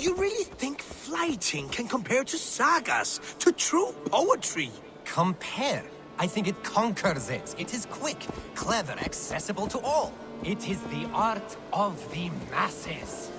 You really think flighting can compare to sagas, to true poetry? Compare? I think it conquers it. It is quick, clever, accessible to all. It is the art of the masses.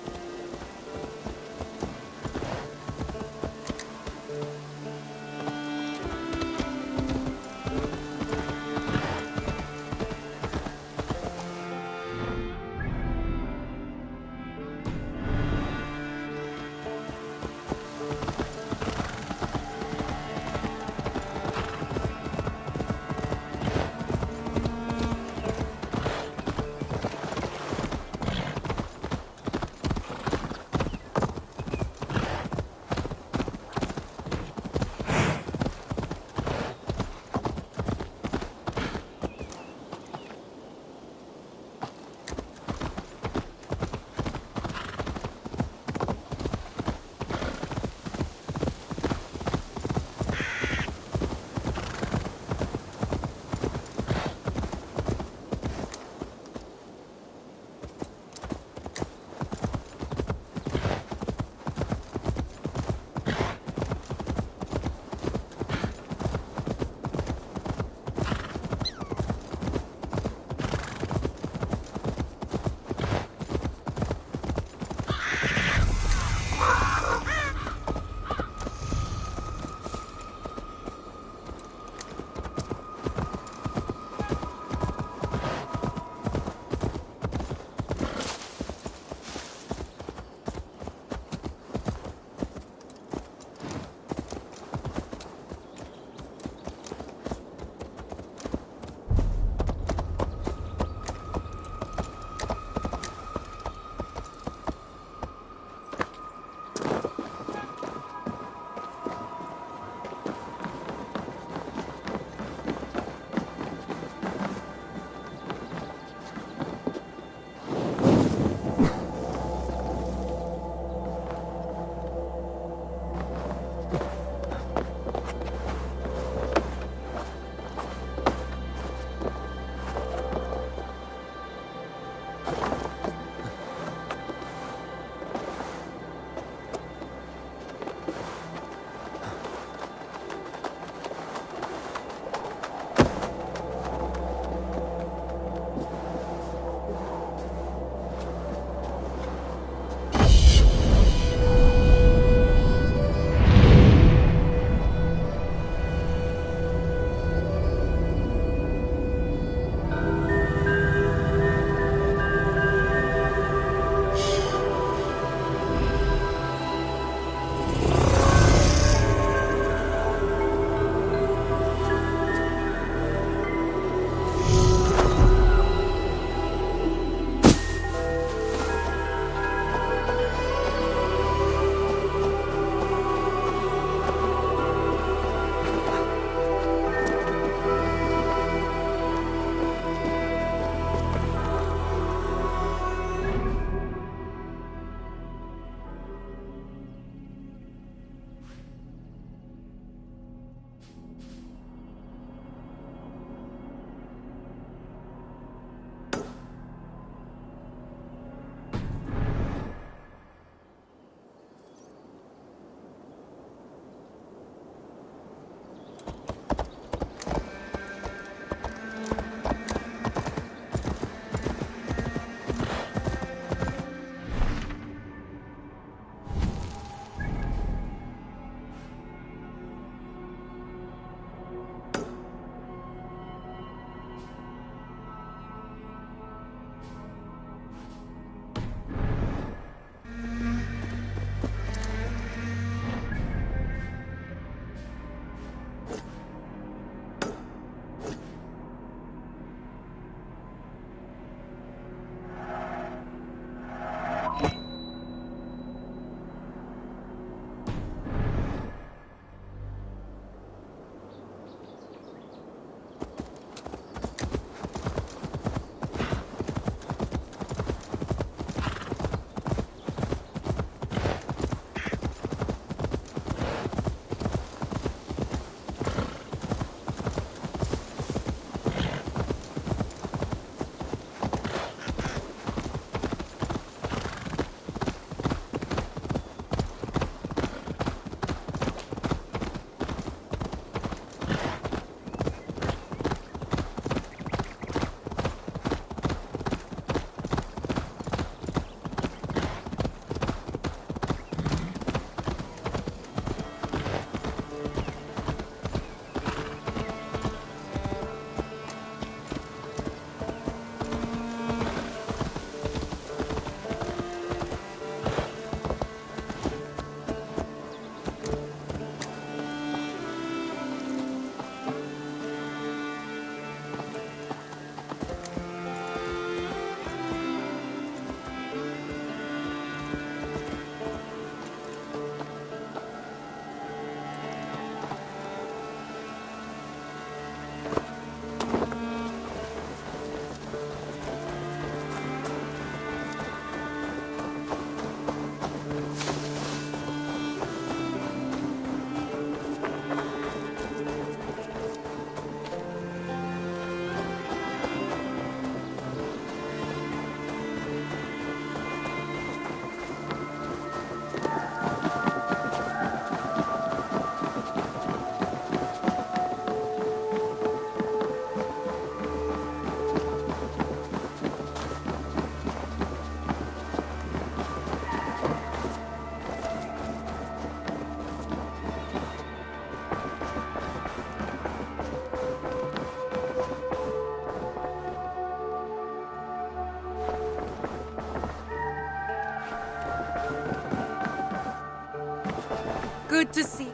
Good to see.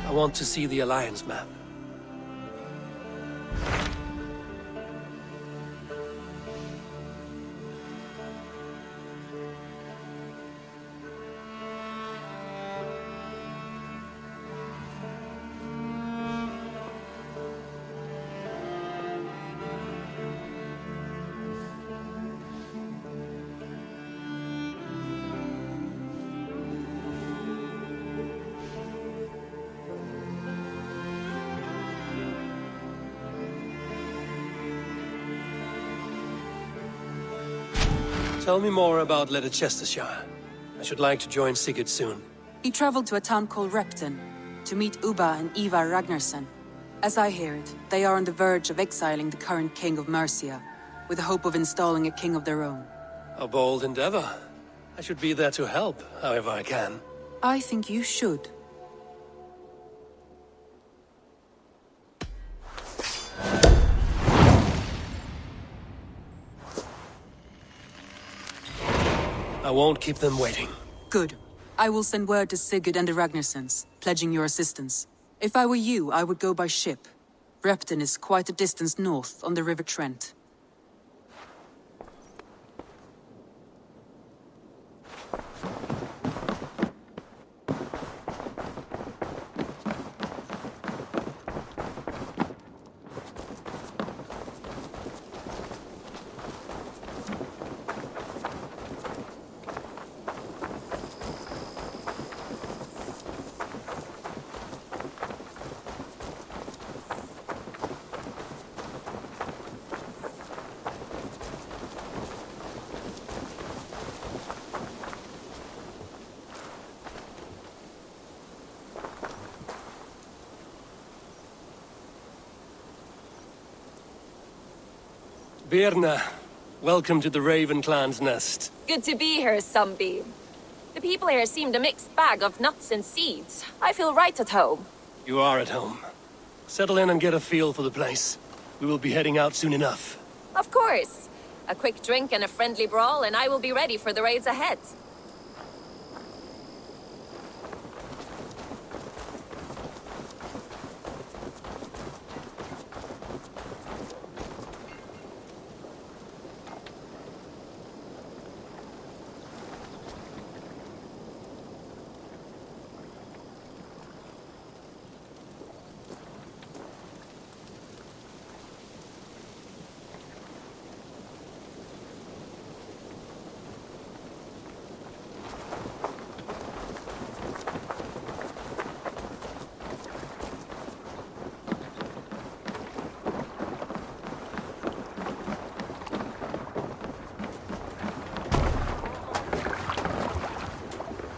I want to see the Alliance map. Tell me more about Chestershire. I should like to join Sigurd soon. He traveled to a town called Repton to meet Ubba and Ivar Ragnarsson. As I hear it, they are on the verge of exiling the current king of Mercia, with the hope of installing a king of their own. A bold endeavor. I should be there to help, however I can. I think you should. I won't keep them waiting. Good. I will send word to Sigurd and the Ragnarssons, pledging your assistance. If I were you, I would go by ship. Repton is quite a distance north on the River Trent. Birna, welcome to the Raven Clan's nest. Good to be here, Sunbeam. The people here seemed a mixed bag of nuts and seeds. I feel right at home. You are at home. Settle in and get a feel for the place. We will be heading out soon enough. Of course. A quick drink and a friendly brawl, and I will be ready for the raids ahead.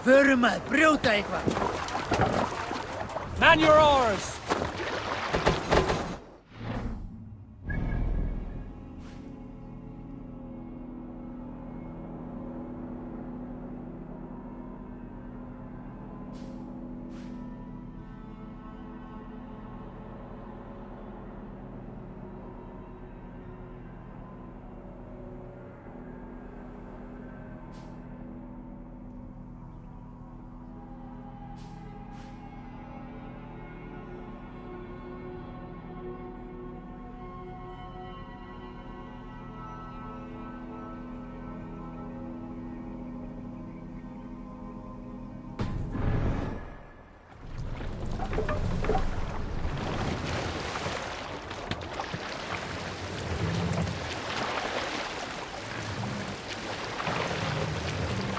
Förum að brjóta eitthvað. Man your oars!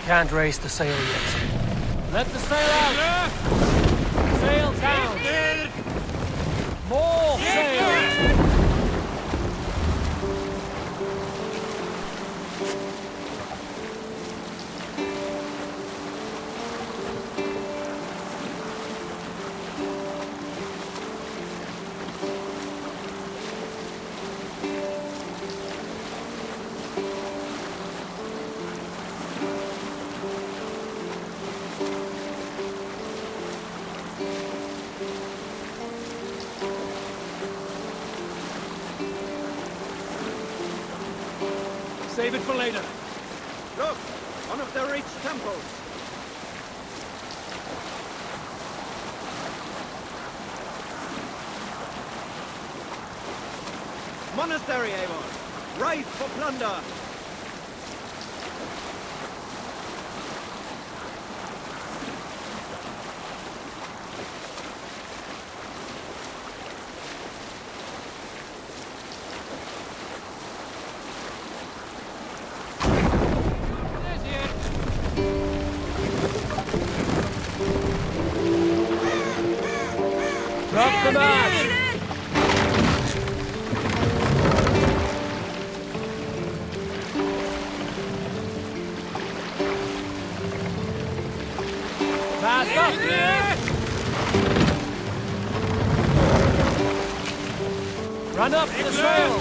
Can't raise the sail yet. Let the sail out! Sail down! More sail! Save it for later. Look! One of the rich temples. Monastery, Avon. Rife for plunder. Drop the match! Fast up! Run up the sail!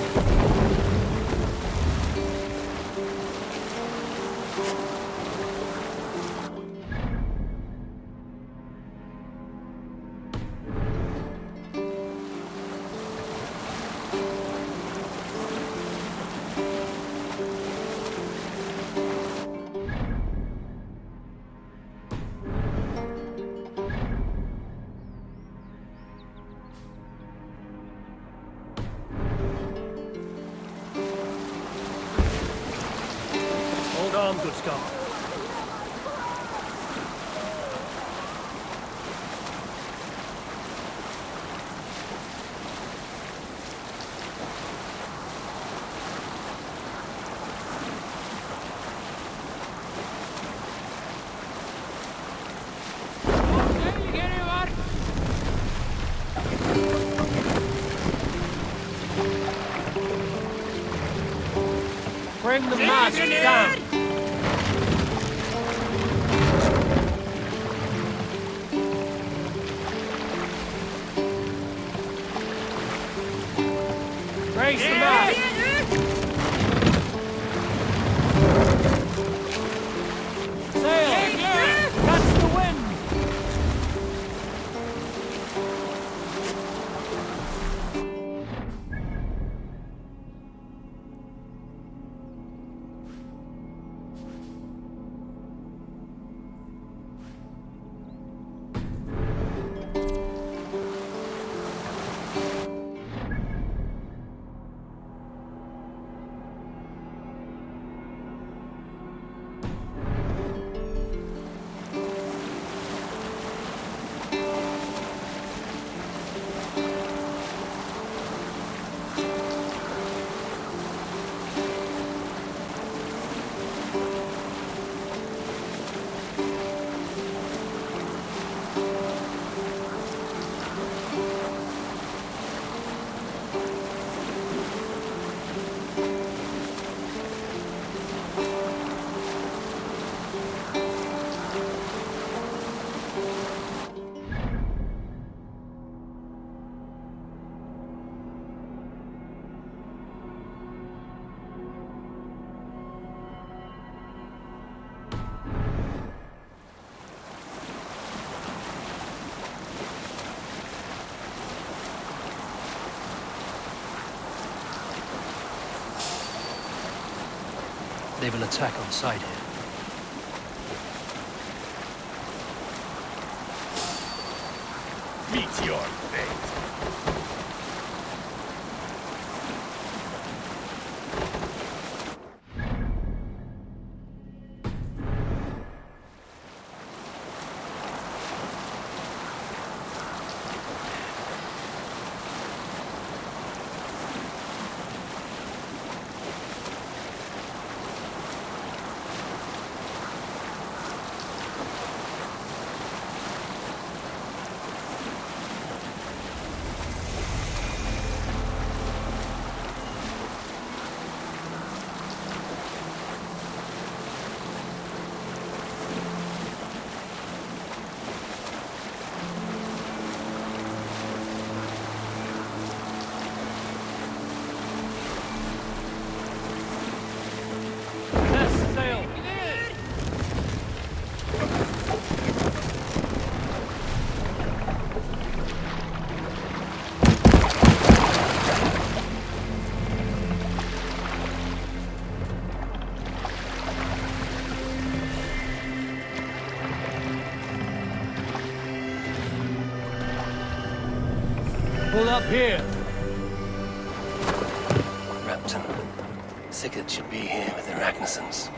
Hold on, good Scott. Bring the mast down! Raise the mast! Sail! Catch the wind! They will attack on sight here. Meet your fate. Pull up here. Repton. Sigurd should be here with the Ragnarsons.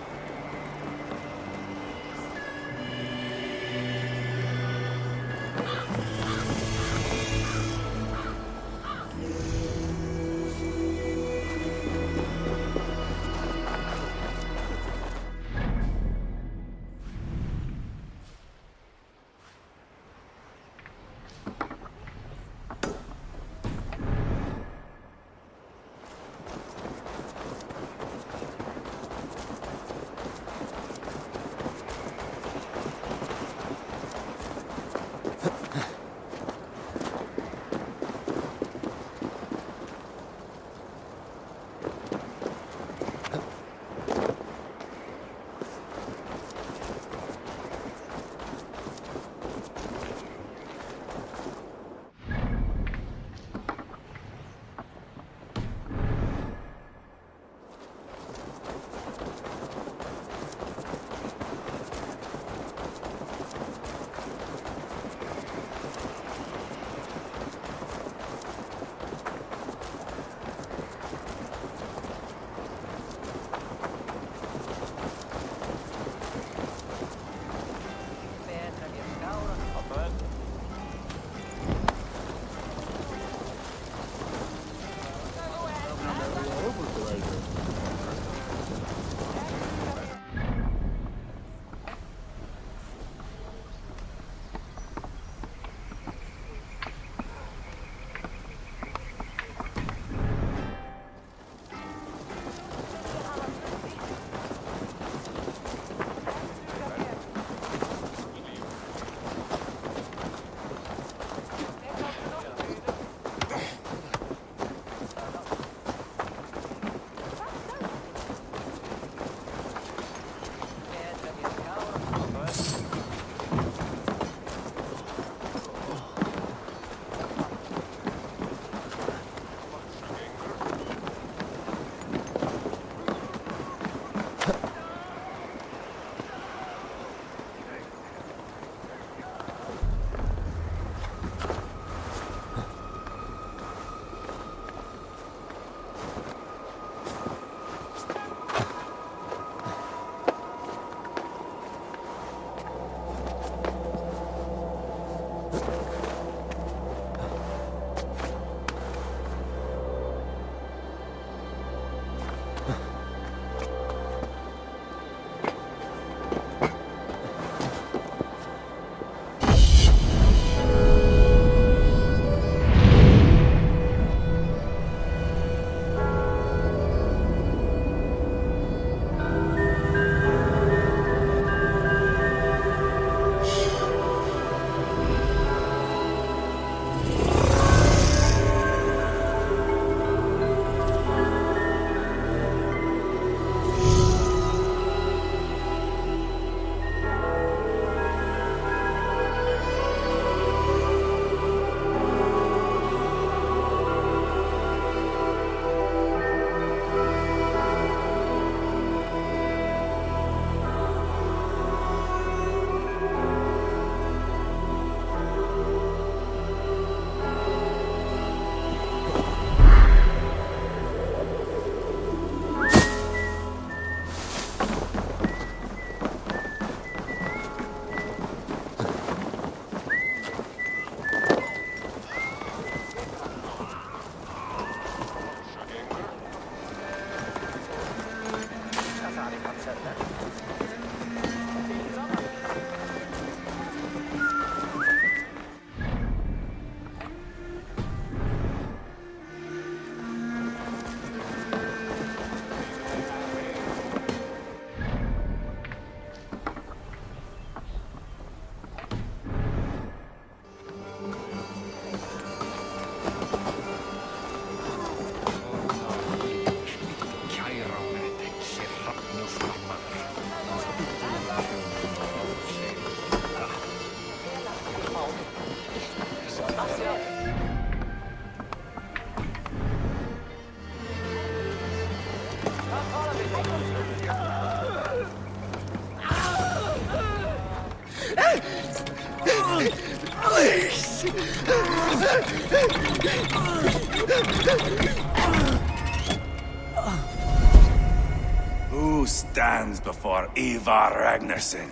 Who stands before Ivar Ragnarsson?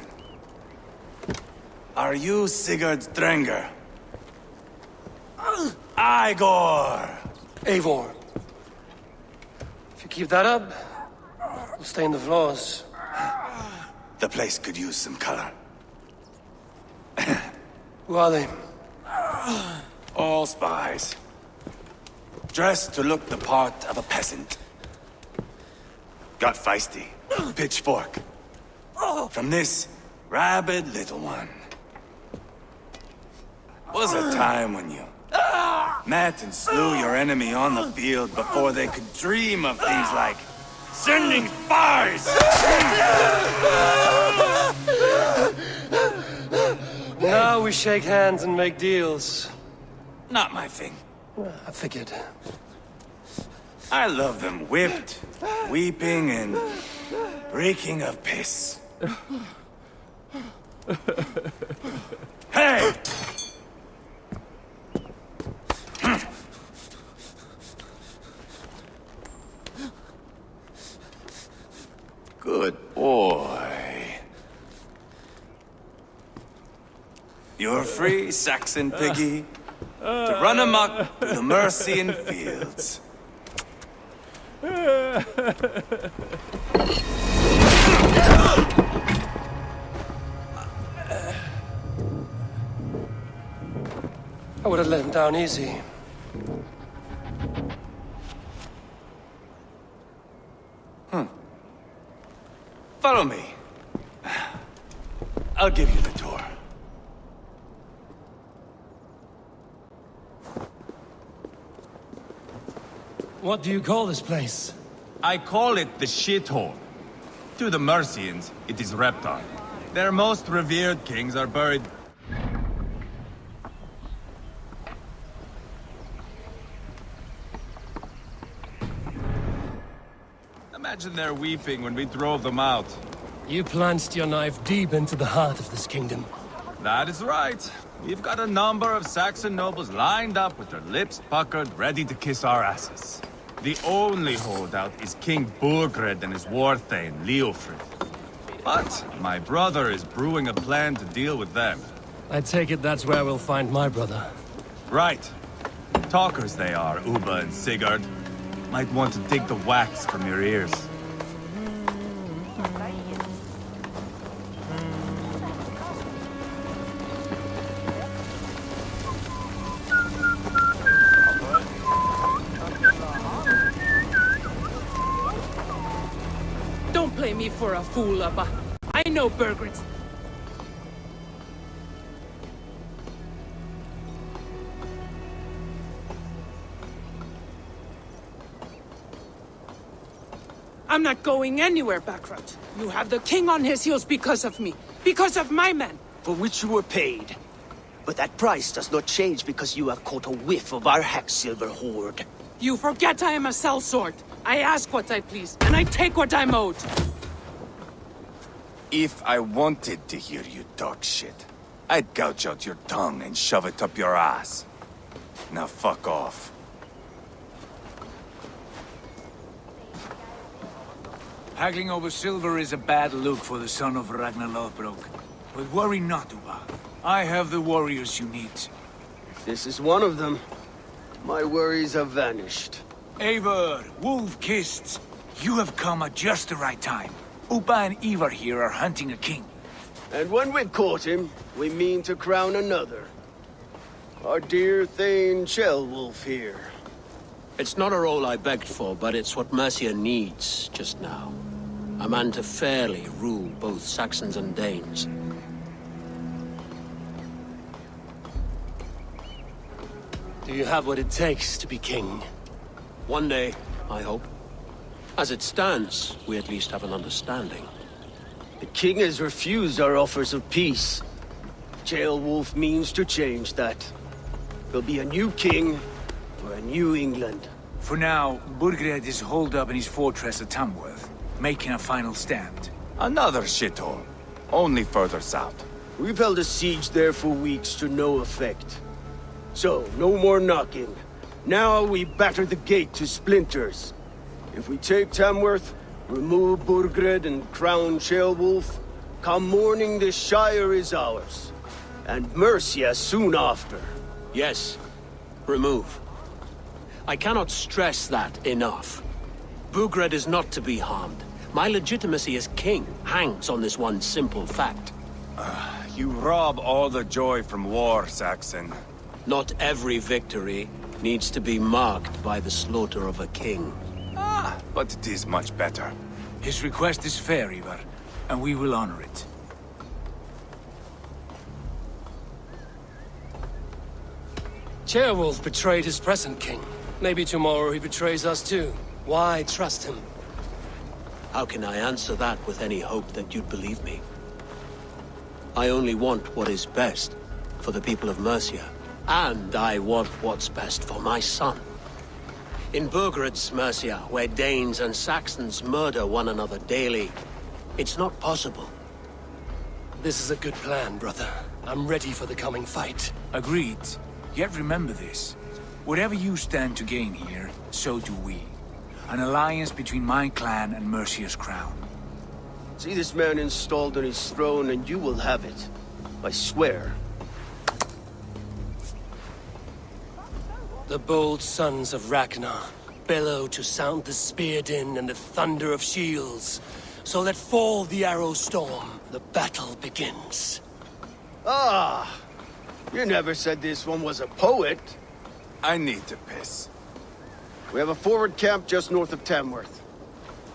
Are you Sigurd Drenger? Igor! Eivor. If you keep that up, we'll stay in the floors. The place could use some color. Who are they? All spies. Dressed to look the part of a peasant. Got feisty. Pitchfork. From this rabid little one. Was a time when you met and slew your enemy on the field before they could dream of things like sending spies! Now we shake hands and make deals. Not my thing. I figured. I love them whipped, weeping, and reeking of piss. Hey! Good boy. You're free, Saxon piggy, to run amok through the Mercian fields. I would have let him down easy. Follow me. I'll give you the tour. What do you call this place? I call it the shithole. To the Mercians, it is Reptar. Their most revered kings are buried. Imagine their weeping when we drove them out. You plunged your knife deep into the heart of this kingdom. That is right. We've got a number of Saxon nobles lined up with their lips puckered, ready to kiss our asses. The only holdout is King Burgred and his war-thane, Leofrid. But my brother is brewing a plan to deal with them. I take it that's where we'll find my brother. Right. Talkers they are, Uba and Sigurd. Might want to dig the wax from your ears. Don't play me for a fool, Abba. I know Burgred. I'm not going anywhere, Backrot. You have the king on his heels because of me. Because of my men. For which you were paid. But that price does not change because you have caught a whiff of our Hacksilver hoard. You forget I am a sellsword. I ask what I please, and I take what I'm owed. If I wanted to hear you talk shit, I'd gouge out your tongue and shove it up your ass. Now fuck off. Haggling over silver is a bad look for the son of Ragnar Lothbrok. But worry not, Uba. I have the warriors you need. This is one of them. My worries have vanished. Eivor, Wolf-Kissed, you have come at just the right time. Uba and Ivar here are hunting a king. And when we've caught him, we mean to crown another. Our dear Thane Ceolwulf here. It's not a role I begged for, but it's what Mercia needs just now. A man to fairly rule both Saxons and Danes. Do you have what it takes to be king? One day, I hope. As it stands, we at least have an understanding. The king has refused our offers of peace. Ceolwulf means to change that. There'll be a new king for a new England. For now, Burgred is holed up in his fortress at Tamworth, making a final stand. Another shithole. Only further south. We've held a siege there for weeks to no effect. So, no more knocking. Now we batter the gate to splinters. If we take Tamworth, remove Burgred and crown Ceolwulf, come morning the Shire is ours. And Mercia soon after. Yes, remove. I cannot stress that enough. Burgred is not to be harmed. My legitimacy as king hangs on this one simple fact. You rob all the joy from war, Saxon. Not every victory needs to be marked by the slaughter of a king. But it is much better. His request is fair, Ivar, and we will honor it. Ceolwulf betrayed his present king. Maybe tomorrow he betrays us too. Why trust him? How can I answer that with any hope that you'd believe me? I only want what is best for the people of Mercia. And I want what's best for my son. In Burgred's Mercia, where Danes and Saxons murder one another daily, it's not possible. This is a good plan, brother. I'm ready for the coming fight. Agreed. Yet remember this. Whatever you stand to gain here, so do we. An alliance between my clan and Mercia's crown. See this man installed on his throne and you will have it. I swear. The bold sons of Ragnar bellow to sound the spear din and the thunder of shields. So let fall the arrow storm. The battle begins. Ah! You never said this one was a poet. I need to piss. We have a forward camp just north of Tamworth.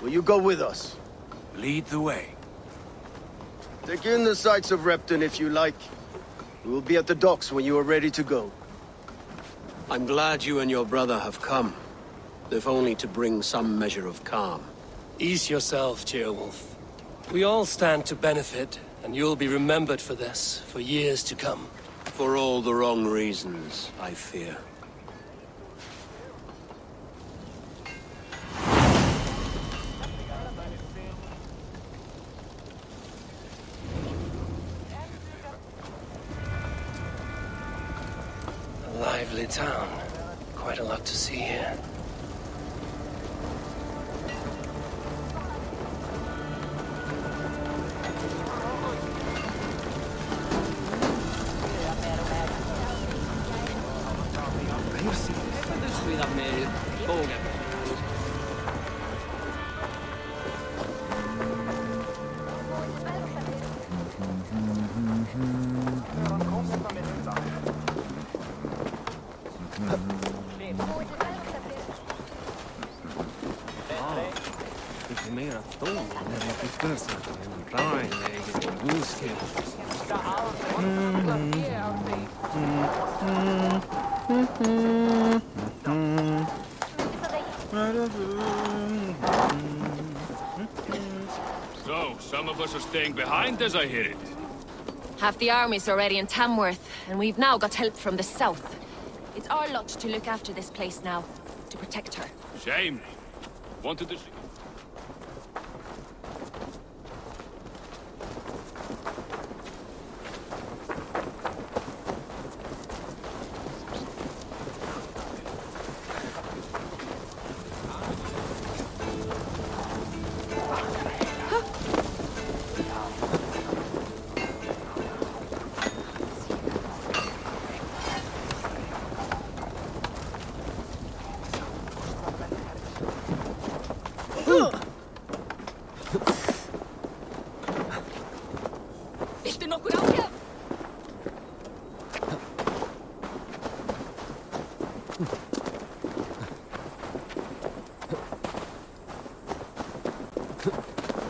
Will you go with us? Lead the way. Take in the sights of Repton if you like. We will be at the docks when you are ready to go. I'm glad you and your brother have come, if only to bring some measure of calm. Ease yourself, Ceolwulf. We all stand to benefit, and you'll be remembered for this, for years to come. For all the wrong reasons, I fear. A lively town. Quite a lot to see here. So, some of us are staying behind as I hear it. Half the army's already in Tamworth, and we've now got help from the south. It's our lot to look after this place now, to protect her. Shame. Wanted to see...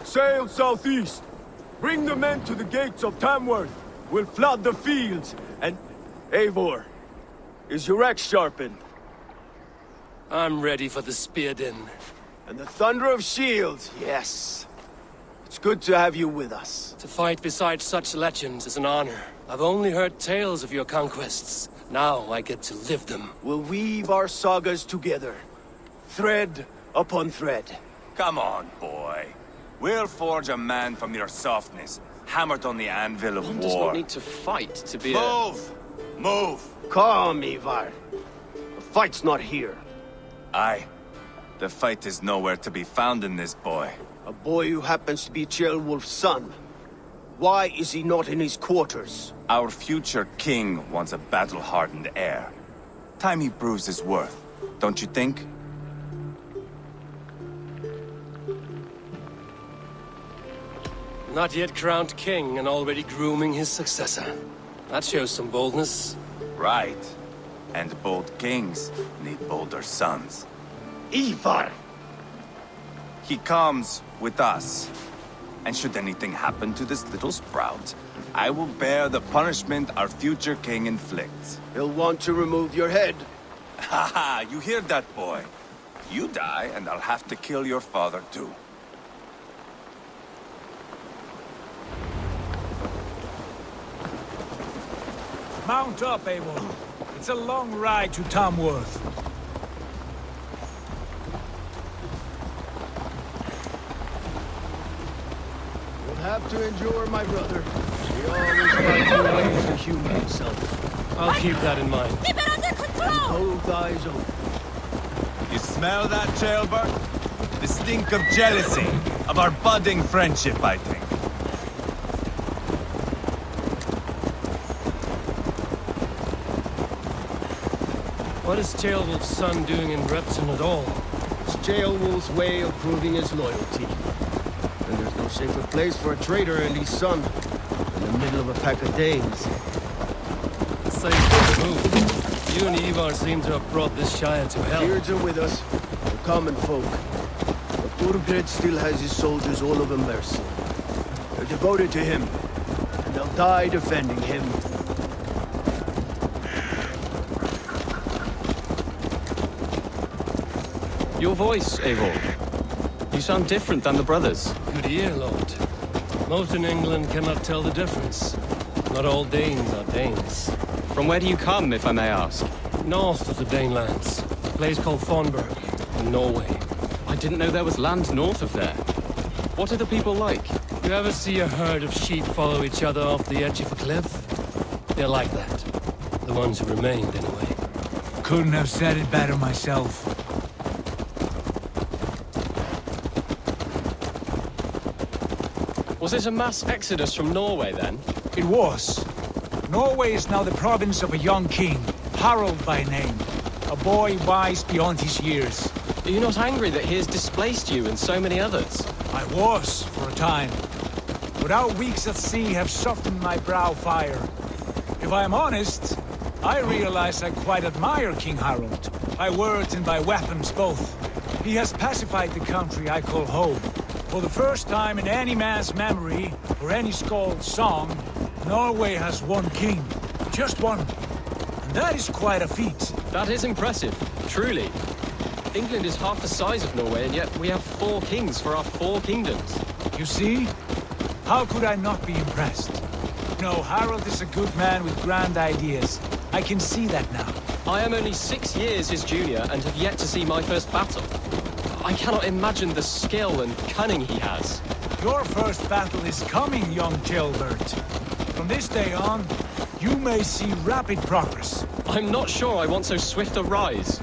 Sail southeast. Bring the men to the gates of Tamworth. We'll flood the fields, and... Eivor, is your axe sharpened? I'm ready for the spear din. And the thunder of shields, yes. It's good to have you with us. To fight beside such legends is an honor. I've only heard tales of your conquests. Now I get to live them. We'll weave our sagas together. Thread upon thread. Come on, boy. We'll forge a man from your softness, hammered on the anvil of One war. does not need to fight to be Move! Move! Calm, Ivar. The fight's not here. Aye. The fight is nowhere to be found in this boy. A boy who happens to be Ceolwulf's son. Why is he not in his quarters? Our future king wants a battle-hardened heir. Time he proves his worth, don't you think? Not yet crowned king and already grooming his successor. That shows some boldness. Right. And bold kings need bolder sons. Ivar! He comes with us. And should anything happen to this little sprout, I will bear the punishment our future king inflicts. He'll want to remove your head. Haha, you hear that, boy? You die, and I'll have to kill your father, too. Mount up, Eivor. It's a long ride to Tamworth. You'll have to endure, my brother. He always finds a way to humor himself. I'll keep that in mind. Keep it under control! Both eyes open. You smell that, Ceolbert? The stink of jealousy, of our budding friendship, I think. What is Ceolwulf's son doing in Repton at all? It's Ceolwulf's way of proving his loyalty. And there's no safer place for a traitor and his son in the middle of a pack of Danes. Safe move. You and Ivar seem to have brought this Shire to hell. Beards are with us. We're common folk. But Burgred still has his soldiers all over Mercia. They're devoted to him. And they'll die defending him. Your voice, Eivor. You sound different than the brothers. Good ear, Lord. Most in England cannot tell the difference. Not all Danes are Danes. From where do you come, if I may ask? North of the Danelands. A place called Thornburg, in Norway. I didn't know there was land north of there. What are the people like? You ever see a herd of sheep follow each other off the edge of a cliff? They're like that. The ones who remained, anyway. Couldn't have said it better myself. Was it a mass exodus from Norway, then? It was. Norway is now the province of a young king, Harald by name. A boy wise beyond his years. Are you not angry that he has displaced you and so many others? I was, for a time. But our weeks at sea have softened my brow fire. If I am honest, I realize I quite admire King Harald. By words and by weapons both. He has pacified the country I call home. For the first time in any man's memory, or any skald's song, Norway has one king. Just one. And that is quite a feat. That is impressive, truly. England is half the size of Norway, and yet we have 4 kings for our 4 kingdoms. You see? How could I not be impressed? No, Harald is a good man with grand ideas. I can see that now. I am only 6 years his junior, and have yet to see my first battle. I cannot imagine the skill and cunning he has. Your first battle is coming, young Ceolbert. From this day on, you may see rapid progress. I'm not sure I want so swift a rise.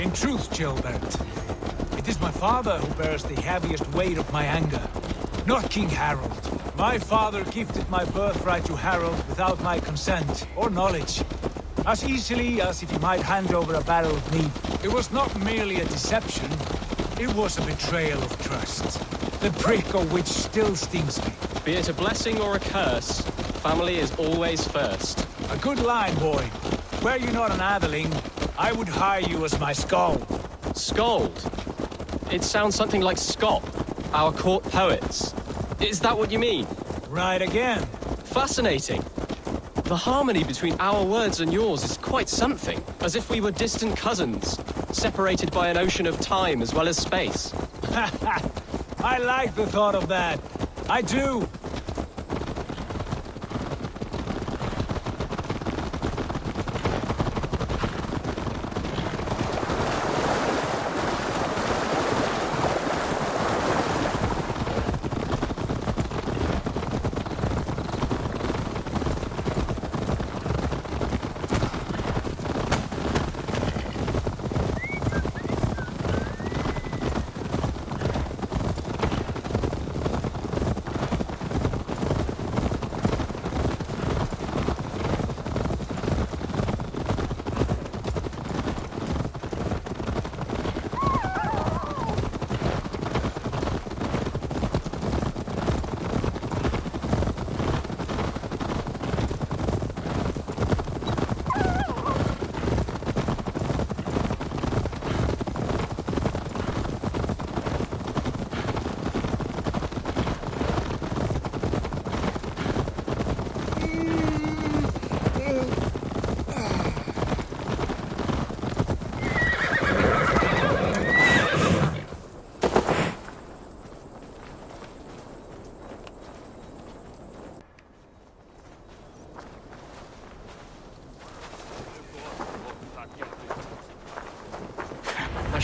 In truth, Ceolbert, it is my father who bears the heaviest weight of my anger, not King Harald. My father gifted my birthright to Harald without my consent or knowledge. As easily as if he might hand over a barrel of meat. It was not merely a deception, it was a betrayal of trust. The prick of which still stings me. Be it a blessing or a curse, family is always first. A good line, boy. Were you not an atheling, I would hire you as my skald. Skald? It sounds something like Scott, our court poets. Is that what you mean? Right again. Fascinating. The harmony between our words and yours is quite something. As if we were distant cousins, separated by an ocean of time as well as space. I like the thought of that. I do.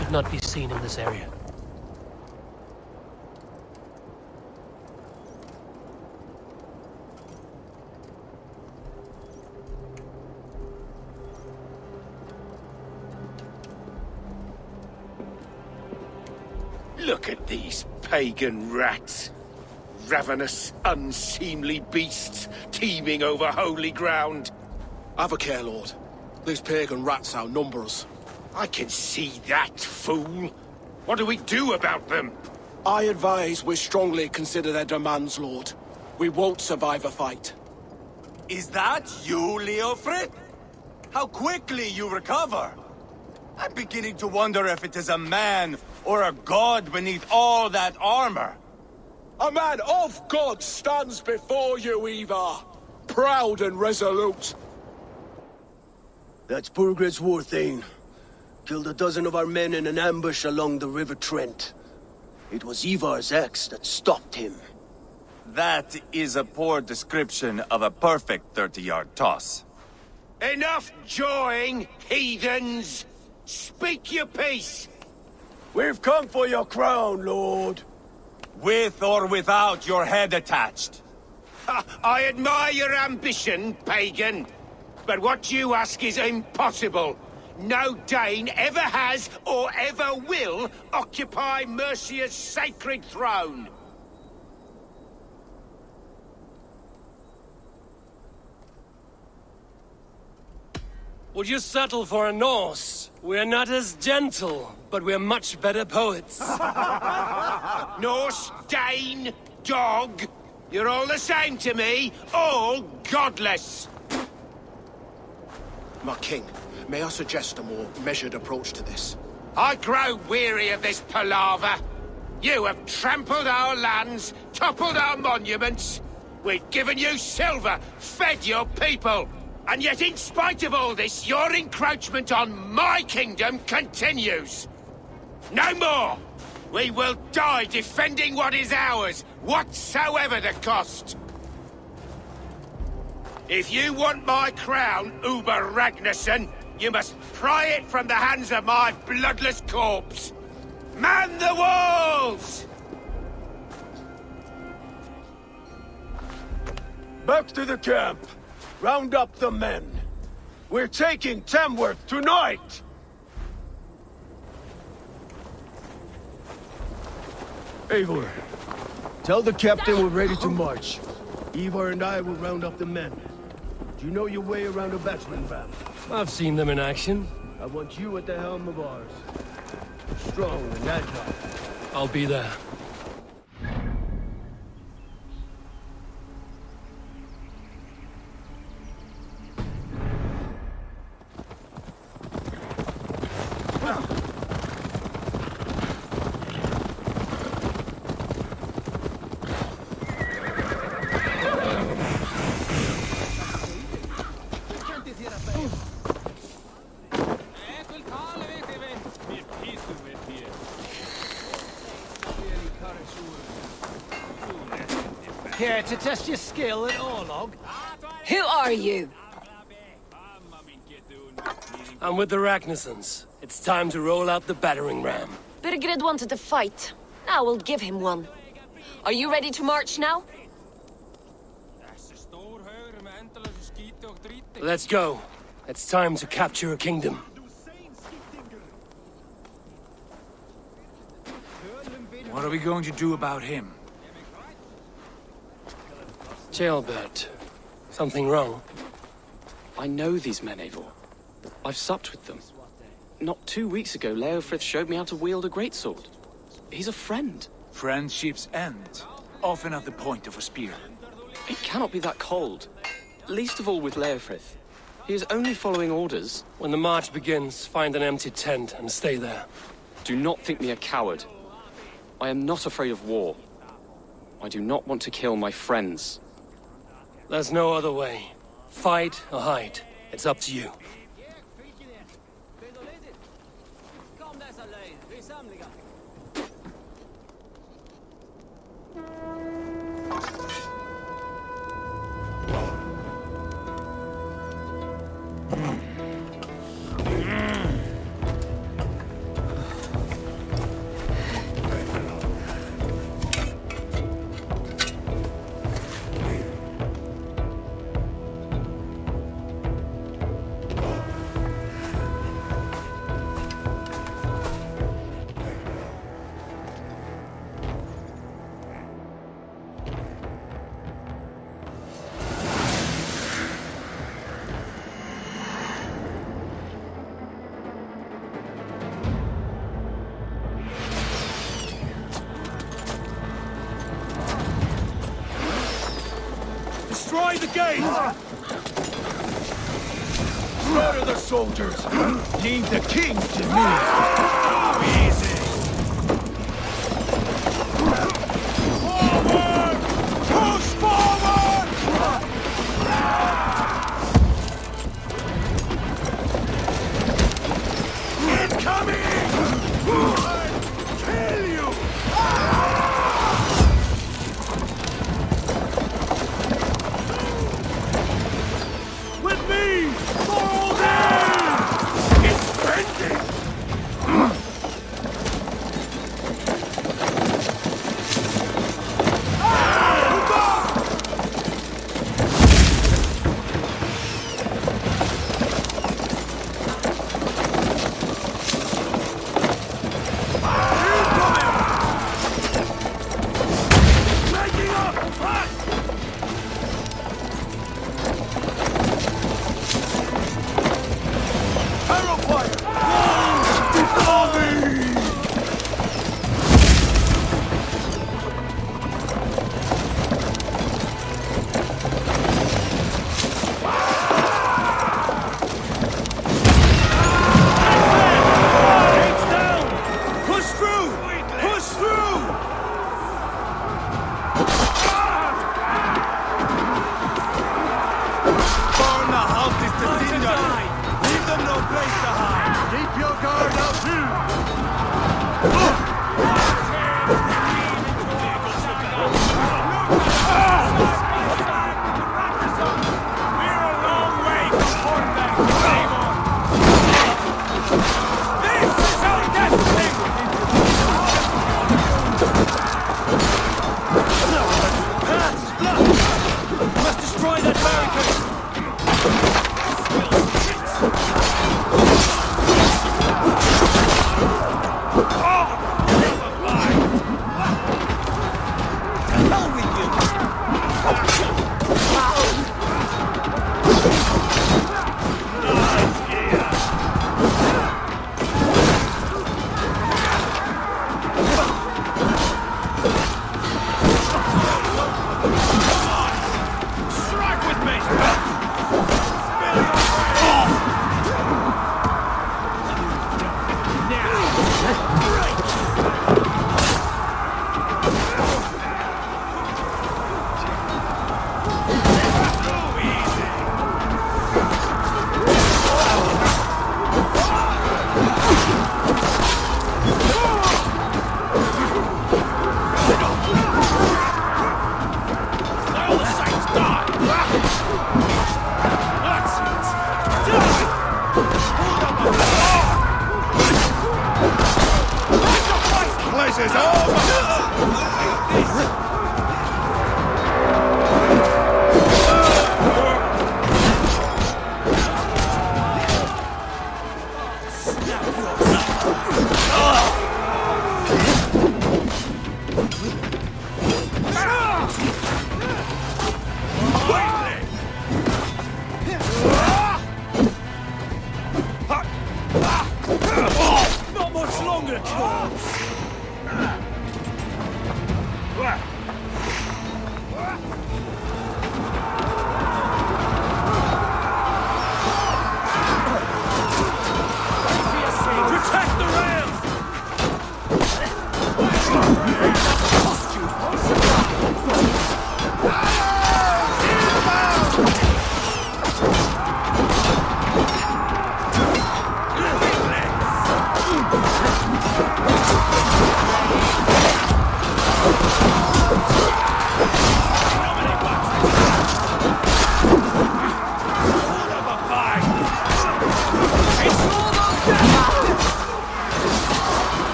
should not be seen in this area. Look at these pagan rats. Ravenous, unseemly beasts teeming over holy ground. Have a care, Lord. These pagan rats outnumber us. I can see that, fool. What do we do about them? I advise we strongly consider their demands, Lord. We won't survive a fight. Is that you, Leofrid? How quickly you recover! I'm beginning to wonder if it is a man or a god beneath all that armor. A man of God stands before you, Ivar. Proud and resolute. That's Burgred's Warthane. Killed a dozen of our men in an ambush along the River Trent. It was Ivar's axe that stopped him. That is a poor description of a perfect 30-yard toss. Enough jawing, heathens! Speak your piece! We've come for your crown, Lord. With or without your head attached. I admire your ambition, pagan. But what you ask is impossible. No Dane ever has or ever will occupy Mercia's sacred throne. Would you settle for a Norse? We're not as gentle, but we're much better poets. Norse, Dane, dog. You're all the same to me. All godless. My king, may I suggest a more measured approach to this? I grow weary of this palaver. You have trampled our lands, toppled our monuments. We've given you silver, fed your people. And yet, in spite of all this, your encroachment on my kingdom continues. No more! We will die defending what is ours, whatsoever the cost. If you want my crown, Uber Ragnarsson, you must pry it from the hands of my bloodless corpse. Man the walls! Back to the camp. Round up the men. We're taking Tamworth tonight! Eivor, tell the captain we're ready to march. Ivar and I will round up the men. Do you know your way around a battering ram? I've seen them in action. I want you at the helm of ours. Strong and agile. I'll be there. Care to test your skill at Orlog? Who are you? I'm with the Ragnarssons. It's time to roll out the battering ram. Burgred wanted to fight. Now we'll give him one. Are you ready to march now? Let's go. It's time to capture a kingdom. What are we going to do about him? Jailbird. Something wrong? I know these men, Eivor. I've supped with them. Not 2 weeks ago, Leofrith showed me how to wield a greatsword. He's a friend. Friendships end, often at the point of a spear. It cannot be that cold. Least of all with Leofrith. He is only following orders. When the march begins, find an empty tent and stay there. Do not think me a coward. I am not afraid of war. I do not want to kill my friends. There's no other way. Fight or hide. It's up to you. gate! Slaughter the soldiers! Leave the king to me! Easy! Forward! Push forward! Incoming! Kill you! With me! Fall in! It's bending!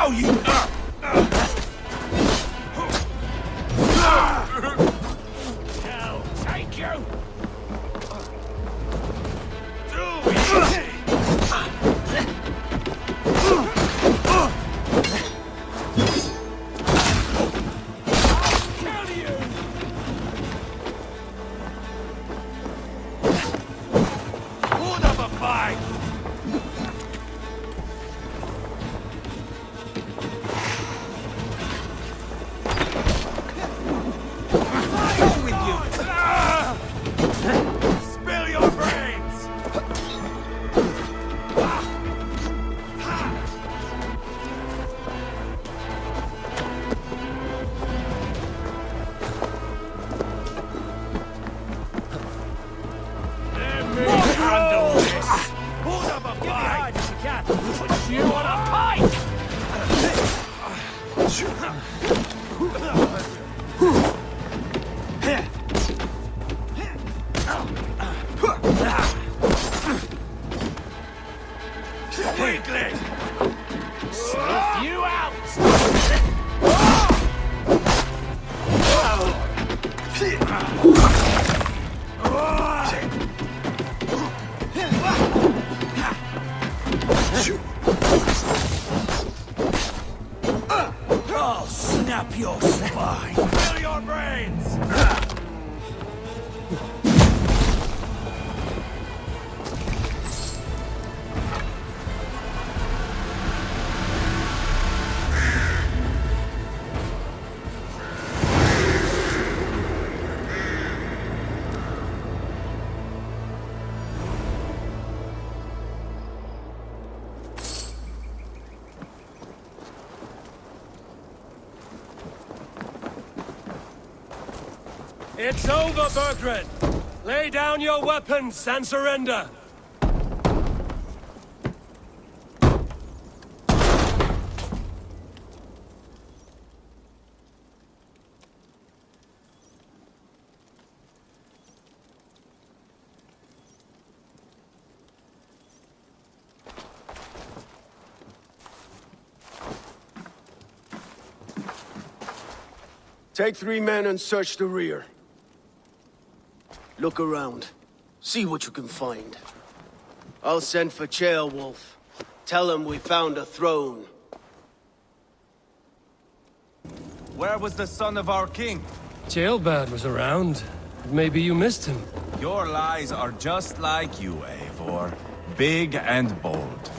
Now you... I'll take you! Too easy! I'll kill you! Put up a fight! You wanna fight? Quickly! Snuff you out! I'll snap your spine! Fill your brains! It's over, Burgred! Lay down your weapons and surrender! Take 3 men and search the rear. Look around. See what you can find. I'll send for Ceolwulf. Tell him we found a throne. Where was the son of our king? Ceolbad was around. Maybe you missed him. Your lies are just like you, Eivor. Big and bold.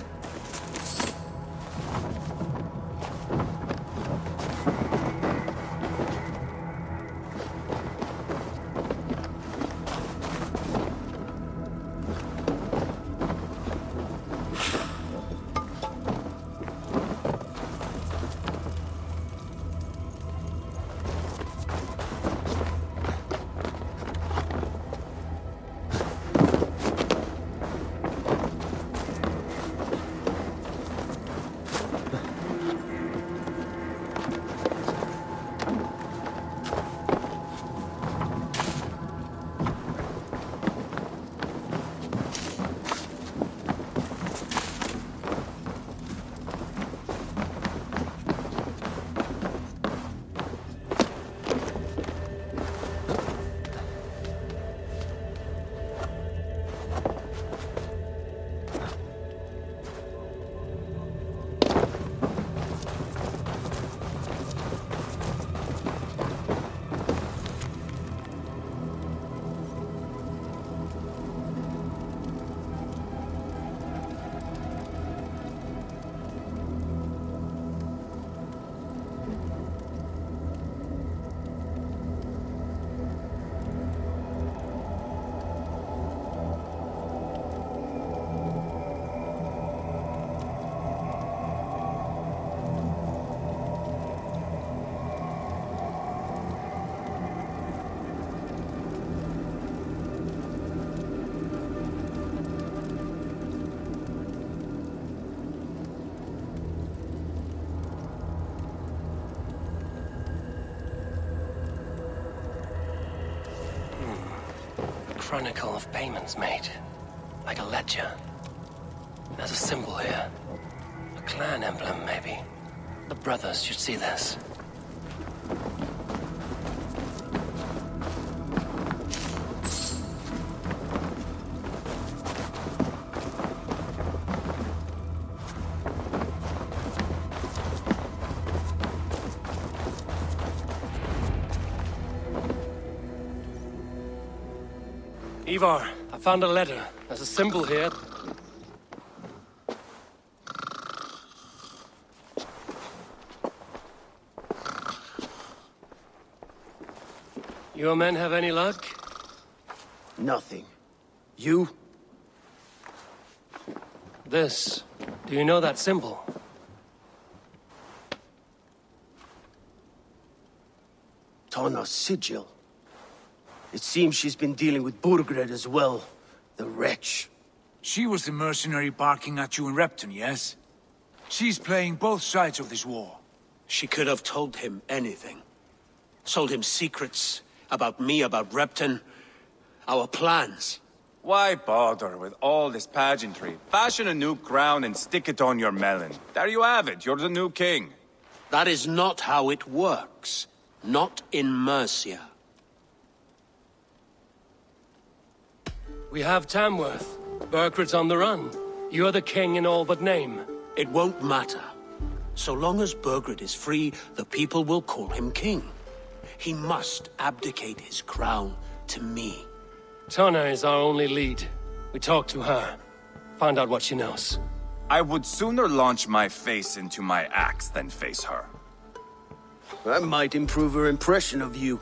Chronicle of payments made. Like a ledger. There's a symbol here. A clan emblem, maybe. The brothers should see this. Ivar, I found a letter. There's a symbol here. Your men have any luck? Nothing. You? This. Do you know that symbol? Tana's sigil. It seems she's been dealing with Burgred as well. The wretch. She was the mercenary barking at you in Repton, yes? She's playing both sides of this war. She could have told him anything. Told him secrets about me, about Repton, our plans. Why bother with all this pageantry? Fashion a new crown and stick it on your melon. There you have it, you're the new king. That is not how it works. Not in Mercia. We have Tamworth. Burgred's on the run. You're the king in all but name. It won't matter. So long as Burgred is free, the people will call him king. He must abdicate his crown to me. Tonna is our only lead. We talk to her. Find out what she knows. I would sooner launch my face into my axe than face her. That might improve her impression of you.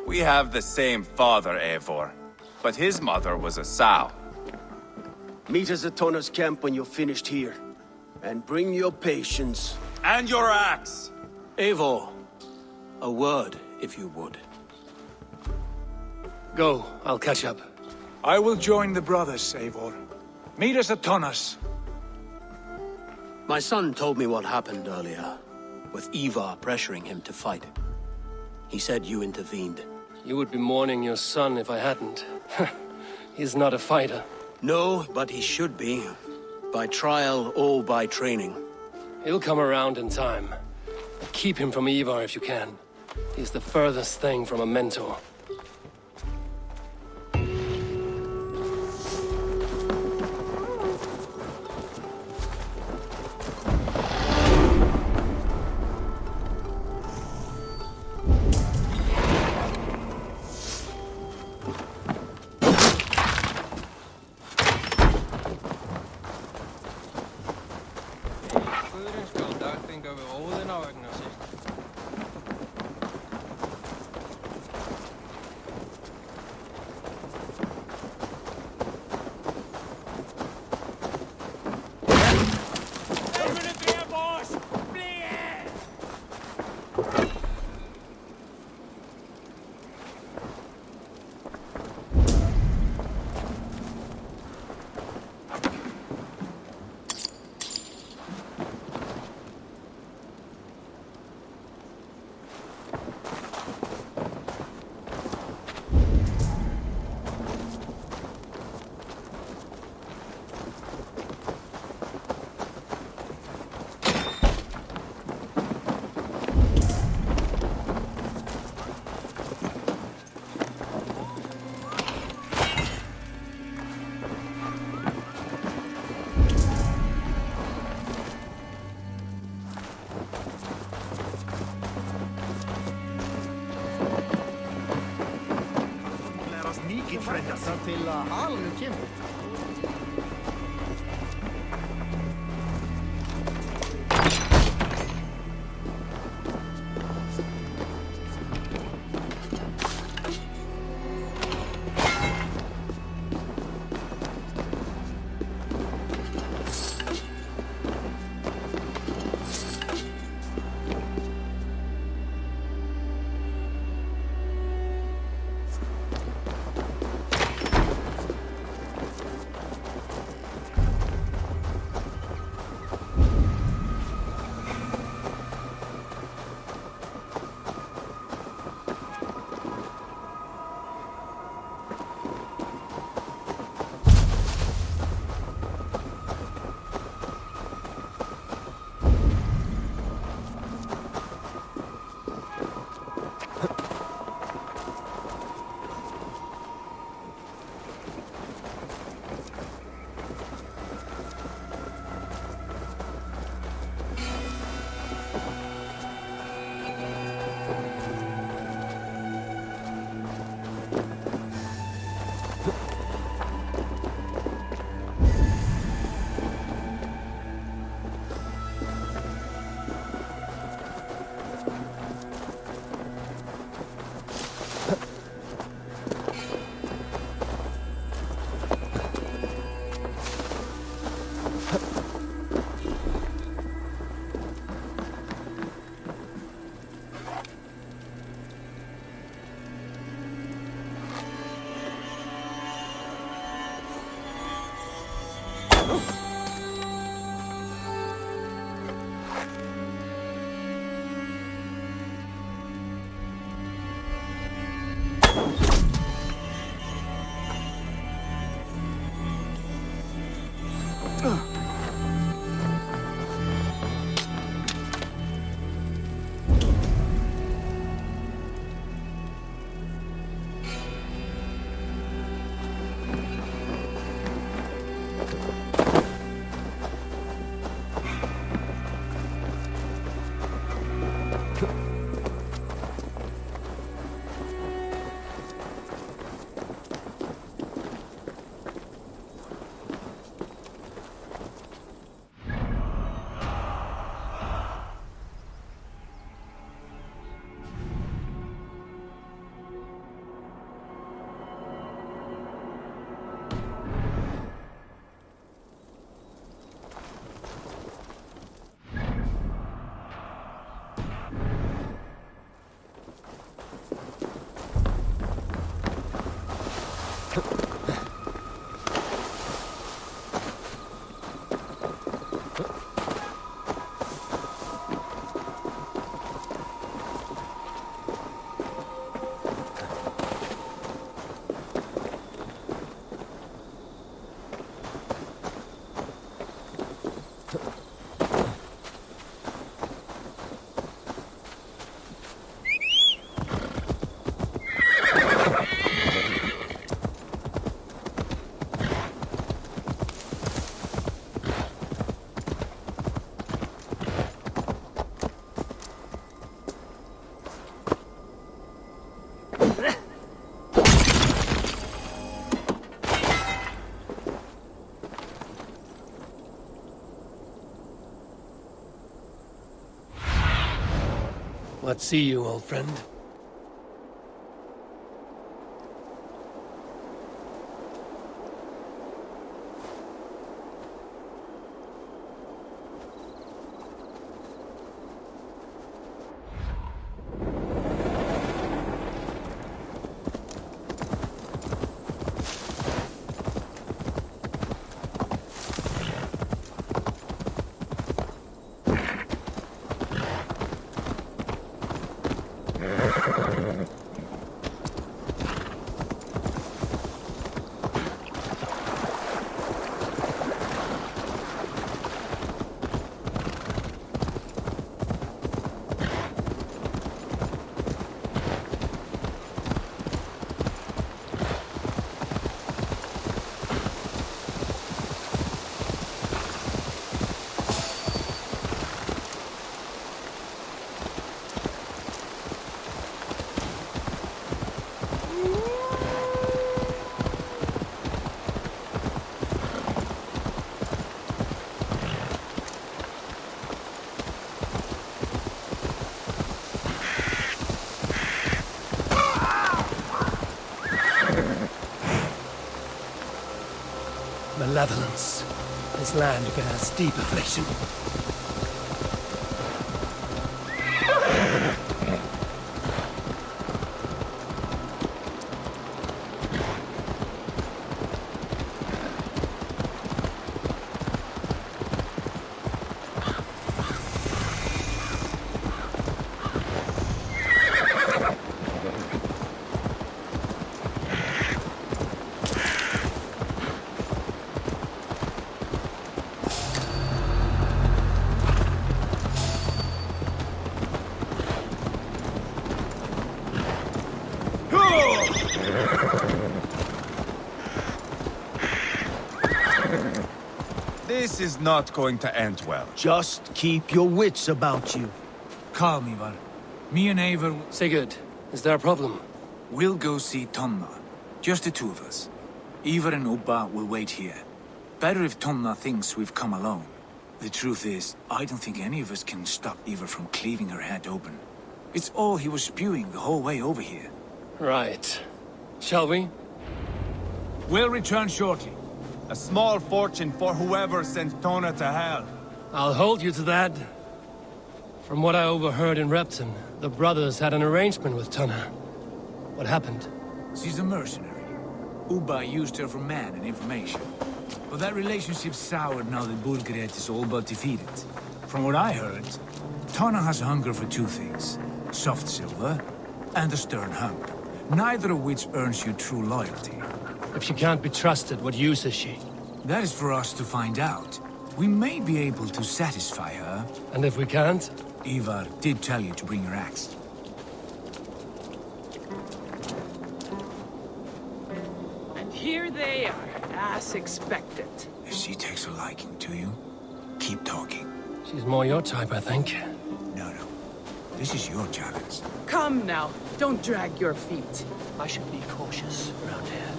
We have the same father, Eivor. But his mother was a sow. Meet us at Tonna's camp when you're finished here. And bring your patience. And your axe! Eivor, a word, if you would. Go, I'll catch up. I will join the brothers, Eivor. Meet us at Tonna's. My son told me what happened earlier, with Ivar pressuring him to fight. He said you intervened. You would be mourning your son if I hadn't. He's not a fighter. No, but he should be. By trial or by training. He'll come around in time. Keep him from Ivar if you can. He's the furthest thing from a mentor. Til halen kemur. What see you, old friend? Malevolence. This land bears deep affliction. This is not going to end well. Just keep your wits about you. Calm, Ivar. Me and Eivor... Sigurd, is there a problem? We'll go see Tonna. Just the two of us. Ivar and Ubba will wait here. Better if Tonna thinks we've come alone. The truth is, I don't think any of us can stop Ivar from cleaving her head open. It's all he was spewing the whole way over here. Right. Shall we? We'll return shortly. A small fortune for whoever sent Tona to hell. I'll hold you to that. From what I overheard in Repton, the brothers had an arrangement with Tonna. What happened? She's a mercenary. Ubba used her for man and information. But that relationship soured now that Burgred is all but defeated. From what I heard, Tonna has hunger for two things. Soft silver and a stern hunk. Neither of which earns you true loyalty. If she can't be trusted, what use is she? That is for us to find out. We may be able to satisfy her. And if we can't? Ivar did tell you to bring your axe. And here they are, as expected. If she takes a liking to you, keep talking. She's more your type, I think. No. This is your challenge. Come now, don't drag your feet. I should be cautious around here.